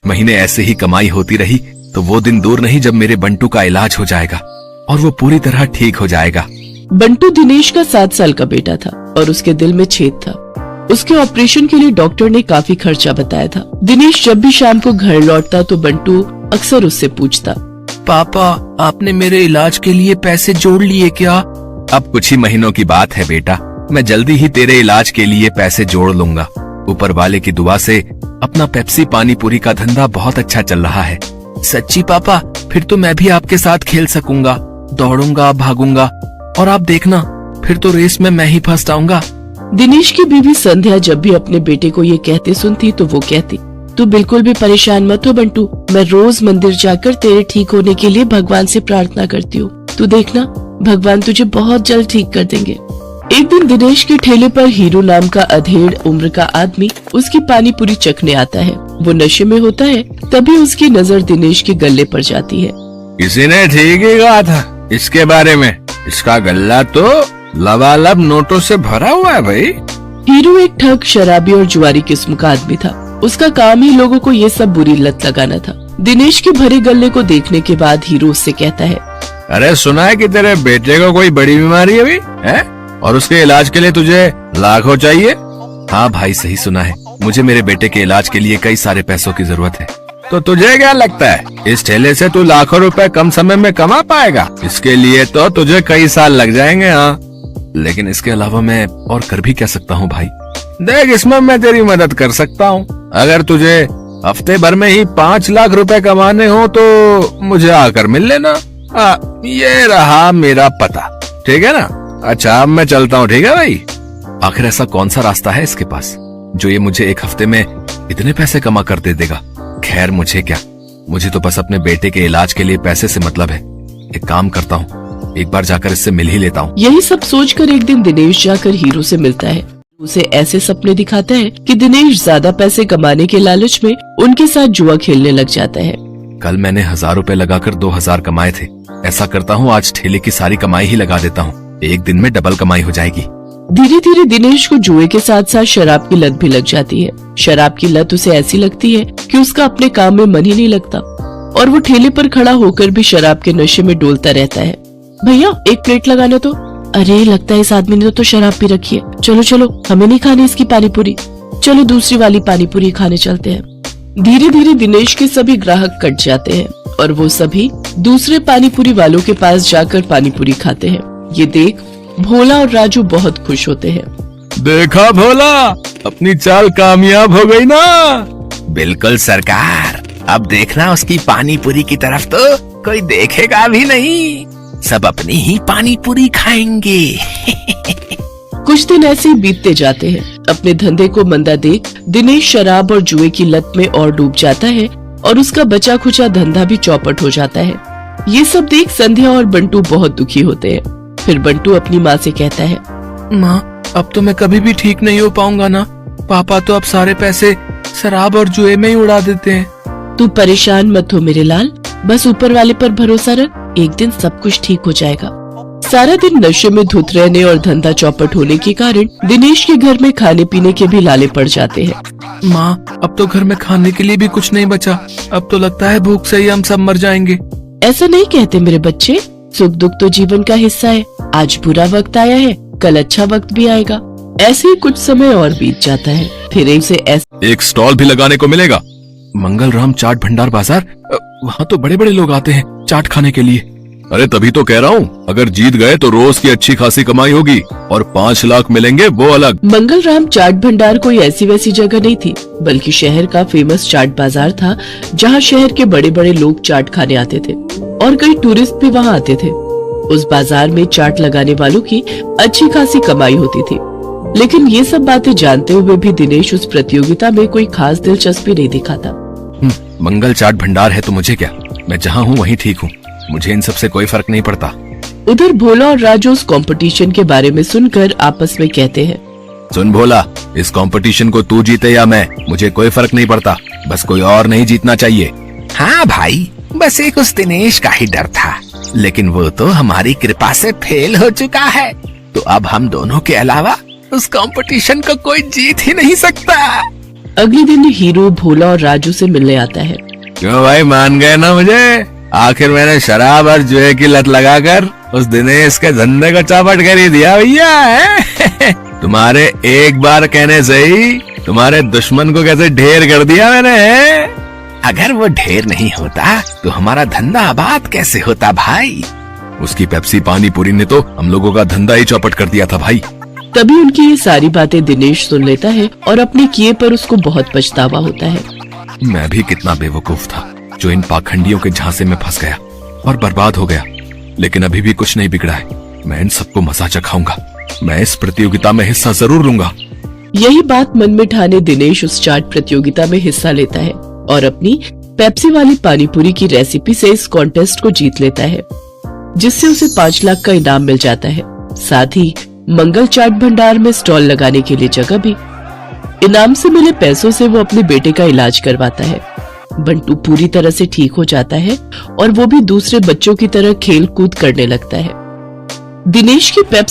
महीने ऐसे ही कमाई होती रही तो वो दिन दूर नहीं जब मेरे बंटू का इलाज हो जाएगा और वो पूरी तरह ठीक हो जाएगा। बंटू दिनेश का 7 साल का बेटा था और उसके दिल में छेद था। उसके ऑपरेशन के लिए डॉक्टर ने काफी खर्चा बताया था। दिनेश जब भी शाम को घर लौटता तो बंटू अक्सर उससे पूछता, पापा आपने मेरे इलाज के लिए पैसे जोड़ लिए क्या? अब कुछ ही महीनों की बात है बेटा, मैं जल्दी ही तेरे इलाज के लिए पैसे जोड़ लूंगा। ऊपर वाले की दुआ से अपना पेप्सी पानी पूरी का धंधा बहुत अच्छा चल रहा है। सच्ची पापा? फिर तो मैं भी आपके साथ खेल सकूंगा, दौड़ूंगा, भागूंगा और आप देखना फिर तो रेस में मैं ही फर्स्ट आऊंगा। दिनेश की बीवी संध्या जब भी अपने बेटे को ये कहते सुनती तो वो कहती, तू बिल्कुल भी परेशान मत हो बंटू, मैं रोज मंदिर जाकर तेरे ठीक होने के लिए भगवान से प्रार्थना करती हूँ। तू देखना भगवान तुझे बहुत जल्द ठीक कर देंगे। एक दिन दिनेश के ठेले पर हीरो नाम का अधेड़ उम्र का आदमी उसकी पानी पूरी चखने आता है। वो नशे में होता है, तभी उसकी नजर दिनेश के गले पर जाती है। किसी ने ठीक ही कहा था इसके बारे में, इसका गल्ला तो लबालब नोटों से भरा हुआ है भाई। हीरो एक ठग, शराबी और जुआरी किस्म का आदमी था। उसका काम ही लोगों को ये सब बुरी लत लगाना था। दिनेश के भरे गले को देखने के बाद हीरो उससे कहता है, अरे सुना है कि तेरे बेटे को कोई बड़ी बीमारी अभी है और उसके इलाज के लिए तुझे लाखों चाहिए? हाँ भाई सही सुना है, मुझे मेरे बेटे के इलाज के लिए कई सारे पैसों की जरूरत है। तो तुझे क्या लगता है इस ठेले से तू लाखों रुपए कम समय में कमा पाएगा? इसके लिए तो तुझे कई साल लग जाएंगे। हाँ लेकिन इसके अलावा मैं और कर भी क्या सकता हूँ भाई? देख इसमें मैं तेरी मदद कर सकता हूँ। अगर तुझे हफ्ते भर में ही 5 लाख रुपए कमाने हो तो मुझे आकर मिल लेना। ये रहा मेरा पता, ठीक है ना? अच्छा अब मैं चलता हूँ, ठीक है भाई? आखिर ऐसा कौन सा रास्ता है इसके पास जो ये मुझे एक हफ्ते में इतने पैसे कमा कर दे देगा? खैर मुझे क्या, मुझे तो बस अपने बेटे के इलाज के लिए पैसे से मतलब है। एक काम करता हूँ, एक बार जाकर इससे मिल ही लेता हूँ। यही सब सोचकर एक दिन दिनेश जाकर हीरो से मिलता है। उसे ऐसे सपने दिखाता है कि दिनेश ज्यादा पैसे कमाने के लालच में उनके साथ जुआ खेलने लग जाता है। कल मैंने 1000 रुपए लगाकर 2000 कमाए थे। ऐसा करता हूँ आज ठेले की सारी कमाई ही लगा देता हूँ, एक दिन में डबल कमाई हो जाएगी। धीरे धीरे दिनेश को जुए के साथ साथ शराब की लत भी लग जाती है। शराब की लत उसे ऐसी लगती है कि उसका अपने काम में मन ही नहीं लगता और वो ठेले पर खड़ा होकर भी शराब के नशे में डोलता रहता है। भैया एक प्लेट लगाना तो। अरे लगता है इस आदमी ने तो शराब पी रखी है। चलो चलो हमें नहीं खानी इसकी पानी पूरी, चलो दूसरी वाली पानी पूरी खाने चलते हैं। धीरे धीरे दिनेश के सभी ग्राहक कट जाते हैं और वो सभी दूसरे पानी पूरी वालों के पास जाकर पानी पूरी खाते हैं। ये देख भोला और राजू बहुत खुश होते हैं। देखा भोला, अपनी चाल कामयाब हो गई ना? बिल्कुल सरकार, अब देखना उसकी पानी पूरी की तरफ तो कोई देखेगा भी नहीं, सब अपनी ही पानी पूरी खाएंगे। कुछ दिन ऐसे ही बीतते जाते हैं। अपने धंधे को मंदा देख दिनेश शराब और जुए की लत में और डूब जाता है और उसका बचा खुचा धंधा भी चौपट हो जाता है। ये सब देख संध्या और बंटू बहुत दुखी होते हैं। फिर बंटू अपनी माँ से कहता है, माँ अब तो मैं कभी भी ठीक नहीं हो पाऊंगा ना, पापा तो अब सारे पैसे शराब और जुए में ही उड़ा देते हैं। तू परेशान मत हो मेरे लाल, बस ऊपर वाले पर भरोसा रख, एक दिन सब कुछ ठीक हो जाएगा। सारा दिन नशे में धुत रहने और धंधा चौपट होने के कारण दिनेश के घर में खाने पीने के भी लाले पड़ जाते हैं। माँ अब तो घर में खाने के लिए भी कुछ नहीं बचा, अब तो लगता है भूख से ही हम सब मर जाएंगे। ऐसा नहीं कहते मेरे बच्चे, सुख दुख तो जीवन का हिस्सा है। आज बुरा वक्त आया है, कल अच्छा वक्त भी आएगा। ऐसे ही कुछ समय और बीत जाता है। फिर एक स्टॉल भी लगाने को मिलेगा। मंगल राम चाट भंडार बाजार, वहाँ तो बड़े बड़े लोग आते हैं चाट खाने के लिए। अरे तभी तो कह रहा हूँ, अगर जीत गए तो रोज की अच्छी खासी कमाई होगी और 5 लाख मिलेंगे वो अलग। मंगल राम चाट भंडार कोई ऐसी वैसी जगह नहीं थी, बल्कि शहर का फेमस चाट बाजार था, जहाँ शहर के बड़े बड़े लोग चाट खाने आते थे और कई टूरिस्ट भी वहाँ आते थे। उस बाजार में चाट लगाने वालों की अच्छी खासी कमाई होती थी। लेकिन ये सब बातें जानते हुए भी दिनेश उस प्रतियोगिता में कोई खास दिलचस्पी नहीं दिखाता। मंगल चाट भंडार है तो मुझे क्या, मैं जहाँ हूँ वहीं ठीक हूँ, मुझे इन सब से कोई फर्क नहीं पड़ता। उधर भोला और राजू उस कंपटीशन के बारे में सुनकर आपस में कहते हैं, सुन भोला, इस कंपटीशन को तू जीते या मैं, मुझे कोई फर्क नहीं पड़ता, बस कोई और नहीं जीतना चाहिए। हाँ भाई, बस एक उस दिनेश का ही डर था, लेकिन वो तो हमारी कृपा से फेल हो चुका है, तो अब हम दोनों के अलावा उस कंपटीशन को कोई जीत ही नहीं सकता। अगले दिन हीरो भोला और राजू से मिलने आता है। क्यों भाई, मान गए ना मुझे? आखिर मैंने शराब और जुए की लत लगाकर उस दिनेश के धंधे को चौपट कर ही दिया भैया है? तुम्हारे एक बार कहने से ही तुम्हारे दुश्मन को कैसे ढेर कर दिया मैंने है? अगर वो ढेर नहीं होता तो हमारा धंधा आबाद कैसे होता भाई? उसकी पेप्सी पानी पूरी ने तो हम लोगों का धंधा ही चौपट कर दिया था भाई। तभी उनकी ये सारी बातें दिनेश सुन लेता है और अपने किए पर उसको बहुत पछतावा होता है। मैं भी कितना बेवकूफ था जो इन पाखंडियों के झांसे में फंस गया और बर्बाद हो गया। लेकिन अभी भी कुछ नहीं बिगड़ा है। मैं इन सबको मजा चखाऊंगा। मैं इस प्रतियोगिता में हिस्सा जरूर लूंगा। यही बात मन में ठाने दिनेश उस चाट प्रतियोगिता में हिस्सा लेता है और अपनी पेप्सी वाली पानीपुरी की रेसिपी से इस कॉन्टेस्ट को जीत लेता है, जिससे उसे 5 लाख का इनाम मिल जाता है। साथ ही मंगल चाट भंडार में स्टॉल लगाने के लिए जगह भी। इनाम से मिले पैसों से वो अपने बेटे का इलाज करवाता है। बंटू पूरी तरह से ठीक हो जाता है और वो भी दूसरे बच्चों की तरह खेल कूद करने लगता है। दिनेश की पेप्सी